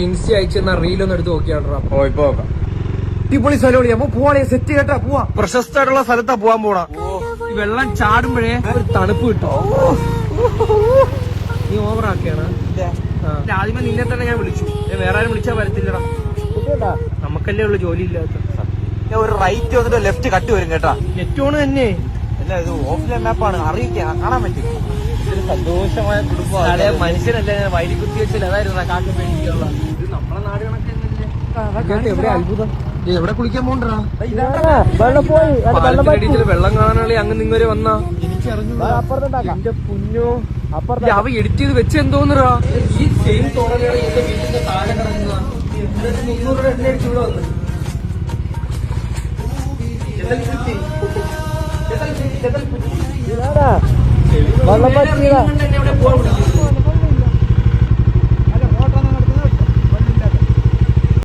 Insta അയച്ചെന്ന റീലൊന്നും എടുത്ത് നോക്കിയാണ്ടാ. ഓ ഇപ്പൊ നോക്കാം. അടിപൊളി സ്ഥലമാണ്. അപ്പൊ പോവാണേ സെറ്റ് കേട്ടാ പോവാ. പ്രശസ്തമായിട്ടുള്ള സ്ഥലത്താ പോവാൻ പോണ. ഈ വെള്ളം ചാടുമ്പോഴേ ഒരു തണുപ്പ് കിട്ടും. നീ ഓവറാക്കിയാണ്. ആദ്യമേ നിന്നെ തന്നെ ഞാൻ വിളിച്ചു. വേറെ ആരും വിളിച്ചാൽ വരത്തില്ലടാ. നമുക്കല്ലേ ഉള്ളു ജോലി ഇല്ലാത്ത. ഒരു റൈറ്റ് വന്നിട്ട് ലെഫ്റ്റ് കട്ട് വരും കേട്ടാ. നെറ്റോണ് തന്നെ. അല്ല ഇത് ഓഫ്ലൈൻ മാപ്പാണ്, അറിയിക്കാൻ കാണാൻ പറ്റും. ഇതൊരു സന്തോഷമായ കുടുംബമാണ്. മനുഷ്യനല്ലേ വൈരി കുത്തി വെച്ചില്ല. അതായിരുന്നു കാക്ക പേടിക്കുള്ള. ഇത് നമ്മളെ നാട് കണക്കല്ലേ. എവിടെ അത്ഭുതം. എവിടെ കുളിക്കാൻ പോണ്ടാ. വെള്ളം കാണാനുള്ള അങ്ങ് നിങ്ങരെ വന്നാ എനിക്കറിഞ്ഞു. എന്റെ പുഞ്ഞോ അവ എഡിറ്റ് ചെയ്ത് വെച്ച് എന്തോന്നറാ. ഈ സെയിം തോന്നലാണ് എന്റെ വീട്ടിന്റെ താഴെ കിടക്കുന്ന. 300 രൂപ എണ്ണ അടിച്ചു ഇവിടെ വന്ന്. എവിടെ പോകാൻ